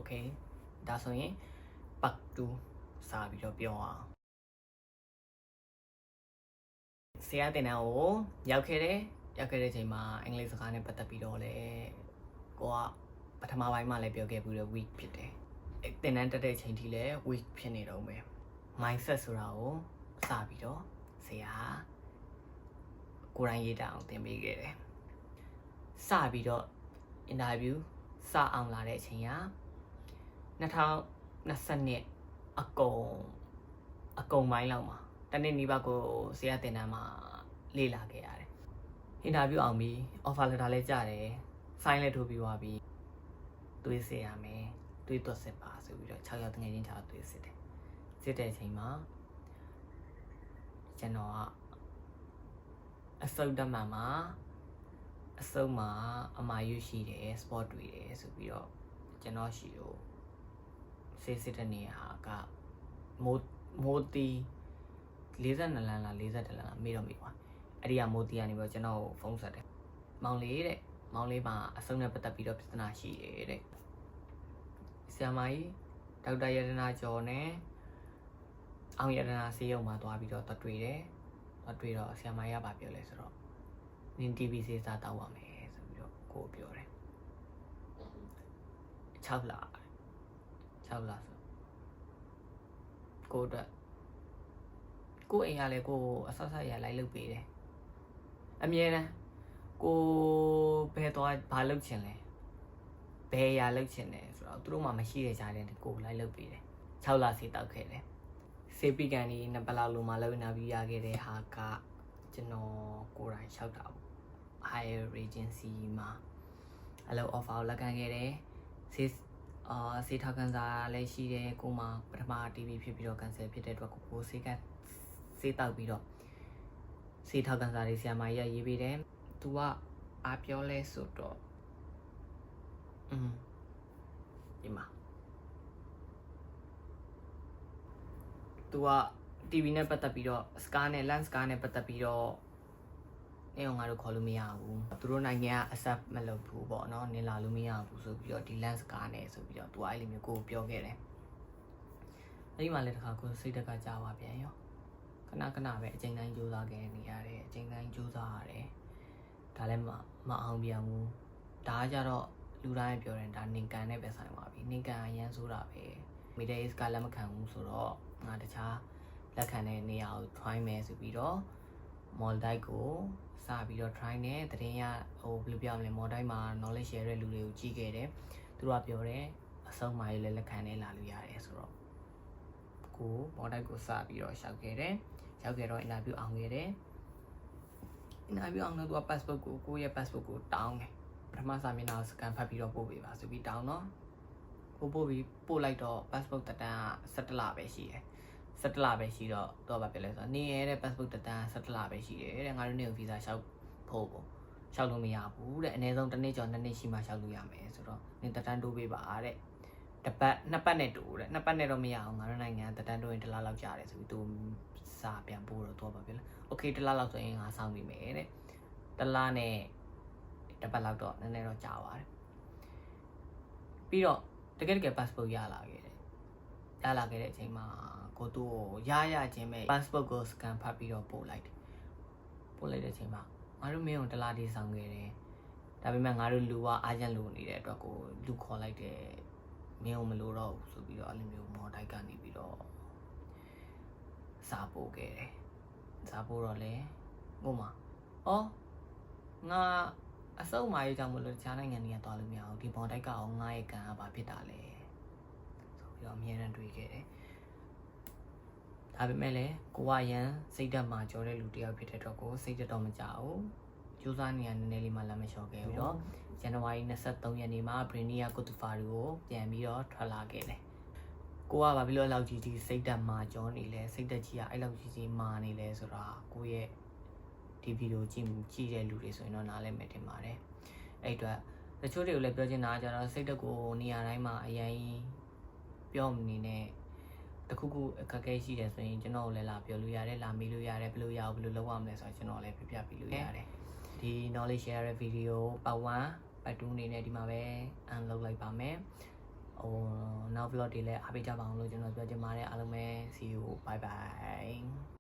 okay ဒါဆိုရင် part 2စာပြီးတော့ပြောအောင်ဆရာတင်တန်းကိုရောက်ခဲ့တဲ့အချိန်မှာအင်္ဂလိပ်စကားနဲ့ပတ်သက်ပြီးတော့လေကိုကပထမပိုင်းမှာလည်းပြောခဲ့ပြီးတော့ week ဖြစ်တယ်တင်တန်းတက်တဲ့အချိန်ထိလည်း week ဖြစ်နေတော့မယ် mindset ဆိုတာကိုစပြီးတော့ဆရာကိုယ်တိုင်ရေးတအောင်သင်ပေးခဲ့တယ်စပြီးတော့ interview စအောင်လာတဲ့အချိန်က2022အကုန်ပိုင်းလောက်မှာတနေ့နီးပါးကိုဆရာတင်တန်းမှာလေ့လာခဲ့ရတယ် interview အောင်ပြီး offer letter လည်းကြားတယ် sign လည်းထိုးပြီးသွားပြီးတွေးစစ်ရမယ်တွေးသွက်စစ်ပါဆိုပြီးတော့6ရက်တငယ်ချင်းချာတွေးစစ်တယ်စစ်တဲ့အချိန်မှာကျွန်တော်ကအစုပ်တက်မှမှာအစုပ်မှာအမာရွရှိတယ် sport တွေတယ်ဆိုပြီးတော့ကျွန်တော်ရှိကိုစစ်တဲ့နေရာကမိုးတီ42လမ်းလား42လမ်းလားမေးတော့မေးပါအဲ့ဒီကမိုးတီကနေပြီးတော့ကျွန်တော်ဖုန်းဆက်တယ်မောင်လေးမှာအစုပ်နဲ့ပတ်သက်ပြီးတော့ပြဿနာရှိတယ်တဲ့ဆရာမကြီးဒေါက်တာရတနာကျော်နဲ့အောင်ရတနာဆေးရုံမှာသွားပြီးတော့တွေ့တယ်တွေ့တော့ဆရာမကြီးကဘာပြောလဲဆိုတော့နင် TV ဆေးစားတောက်ပါမယ်ဆိုပြီးတော့ကိုပြောတယ်6လဆိုကိုအတွက်ကိုအိမ်ကလည်းကိုအဆောက်ရလိုက်လုပ်ပေးတယ်အမြဲတမ်းကိုဘယ်သွားဘာလုပ်ချင်လဲဘယ်ရာလုပ်ချင်လဲဆိုတော့သူတို့မှမရှိတဲ့ကြားတဲ့ကိုလိုက်လုပ်ပေးတယ်6လဆေးတောက်ခဲ့တယ်ဆေးပိကန်ဒီနှစ်ပတ်လောက်လုံးမှလုပ်နေပြီးရခဲ့တဲ့ဟာကကျွန်တော်ကိုယ်တိုင်လျှောက်တာပေါ့ higher agency မှာအလုပ် offer လက်ခံခဲ့တယ်ဆေးထောက်ခံစာလည်းရှိတယ်ကိုမှပထမ TV ဖြစ်ပြီးတော့ cancel ဖြစ်တဲ့အတွက်ကိုဆေးတောက်ပြီးတော့ဆေးထောက်ခံစာတွေဆရာမကြီးရေးပေးတယ်သူကအားပြောလဲဆိုတော့ဒီမှာသူက TV နဲ့ပတ်သက်ပြီးတော့ scar နဲ့ lens scar နဲ့ပတ်သက်ပြီးတော့နေအောင်ငါတို့ခေါ်လို့မရဘူးသူတို့နိုင်ငံက accept မလုပ်ဘူးပေါ့နော်နင်လာလို့မရဘူးဆိုပြီးတော့ဒီ lens scar နဲ့ဆိုပြီးတော့သူကအဲ့လိုမျိုးကိုပြောခဲ့တယ်အဲ့ဒီမှာလည်းတခါကိုစိတ်တက်ကကြာပါပြန်ရောခဏပဲအချိန်တိုင်းကြိုးစားခဲ့နေရတယ်အချိန်တိုင်းကြိုးစားရတယ်ဒါလည်းမအောင်ပြန်ဘူးဒါကကြတော့လူတိုင်းပြောတယ်ဒါနင်ကန်နဲ့ပဲဆိုင်ပါပြီနင်ကန်အရန်ဆိုတာပဲမိတဲ့ scar လက်မခံဘူးဆိုတော့ငါတခြားလက်ခံတဲ့နေရာကို try မယ်ဆိုပြီးတော့ model type ကိုစပြီးတော့ try နဲ့တရင်ရဘယ်လိုပြောမလဲ model type မှာ knowledge share တဲ့လူတွေကိုကြည့်ခဲ့တယ်သူတို့ကပြောတယ်အဆုံးမှာလည်းလက်ခံနဲ့လာလို့ရတယ်ဆိုတော့ကို model type ကိုစပြီးတော့ရှောက်ခဲ့တယ်ရောက်ခဲ့တော့ interview အောင်ခဲ့တယ် interview အောင်တော့သူက passport ကိုရဲ့ passport ကိုတောင်းတယ်ပထမစာမျက်နှာကို scan ဖတ်ပြီးတော့ပို့ပေးပါဆိုပြီးတောင်းတော့ပို့ပြီးပို့လိုက်တော့ passport တက်တန်းက17လပဲရှိတယ်17လပဲရှိတော့တော့ဗာပြောလဲဆိုတော့နေရတဲ့ passport တက်တန်း17လပဲရှိတယ်တဲ့ငါတို့နေကို visa လျှောက်ဖို့ပေါ့လျှောက်လို့မရဘူးတဲ့အနည်းဆုံးတစ်နှစ်ကျော်2နှစ်ရှိမှလျှောက်လို့ရမယ်ဆိုတော့နေတက်တန်းတိုးပေးပါတဲ့တစ်ပတ်2ပတ်နဲ့တိုးတဲ့2ပတ်နဲ့တော့မရအောင်ငါတို့နိုင်ငံတက်တန်းတိုးရင်1လလောက်ကြာတယ်ဆိုပြီးသူစာပြန်ပို့တော့တော့ဗာပြောလဲ okay 1လလောက်ဆိုရင်ငါစောင့်နေမယ်တဲ့1လနဲ့တစ်ပတ်လောက်တော့နည်းနည်းတော့ကြာပါတယ်ပြီးတော့တကယ် passport ရလာခဲ့တဲ့အချိန်မှာကိုသူ့ကိုရချင်းပဲ passport ကို scan ဖတ်ပြီးတော့ပို့လိုက်တဲ့အချိန်မှာငါတို့မင်းကို1လတည်းဆောင်ခဲ့တယ်ဒါပေမဲ့ငါတို့လူကအားကျန်လိုနေတဲ့အတွက်ကိုလူခေါ်လိုက်တယ်မင်းကိုမလိုတော့ဘူးဆိုပြီးတော့အဲ့လိုမျိုးမော်တိုက်ကနေပြီးတော့စာပို့ခဲ့တယ်စာပို့တော့လေငို့မှာငါအစုံမာရေးကြောင့်မလို့တခြားနိုင်ငံတွေကသွားလို့မရဘူးဒီမော်တိုက်ကအောင်ငါရဲ့ကန်ကဘာဖြစ်တာလဲဆိုပြီးတော့အမြဲတမ်းတွေးခဲ့တယ်ဒါပေမဲ့လည်းကိုကရန်စိတ်ဓာတ်မှာကြောတဲ့လူတယောက်ဖြစ်တဲ့တော့ကိုစိတ်တော့မကြဘူးကြိုးစားနေရနည်းနည်းလေးမှလက်မလျှော့ခဲ့ပြီးတော့ဇန်နဝါရီ23ရက်နေ့မှာဘရီနီယာကိုတူဖာရီကိုပြန်ပြီးတော့ထွက်လာခဲ့တယ်ကိုကဘာဖြစ်လို့အဲ့လောက်ကြီးစိတ်ဓာတ်မှာကြောနေလဲစိတ်ဓာတ်ကြီးကအဲ့လောက်ကြီးမာနေလဲဆိုတာကိုရဲ့ဒီဗီဒီယိုကြည့်တဲ့လူတွေဆိုရင်တော့နားလည်မယ်ထင်ပါတယ်အဲ့အတွက်တချို့တွေကိုလည်းပြောချင်တာကကြတော့စိတ်ဓာတ်ကိုနေရာတိုင်းမှာအရင်ပြောမနေနဲ့တခုခုအခက်အခဲရှိတယ်ဆိုရင်ကျွန်တော်လည်းလာပြောလို့ရတယ်လာမေးလို့ရတယ်ဘယ်လိုရအောင်ဘယ်လိုလုပ်ရမလဲဆိုတော့ကျွန်တော်လည်းပြပြပေးလို့ရတယ်ဒီ knowledge share ဗီဒီယိုpart 1 part 2အနေနဲ့ဒီမှာပဲလုပ်လိုက်ပါမယ် နောက် vlog တွေလည်းအားပေးကြပါအောင်လို့ကျွန်တော်ပြောချင်ပါတယ်အားလုံးပဲ see you bye bye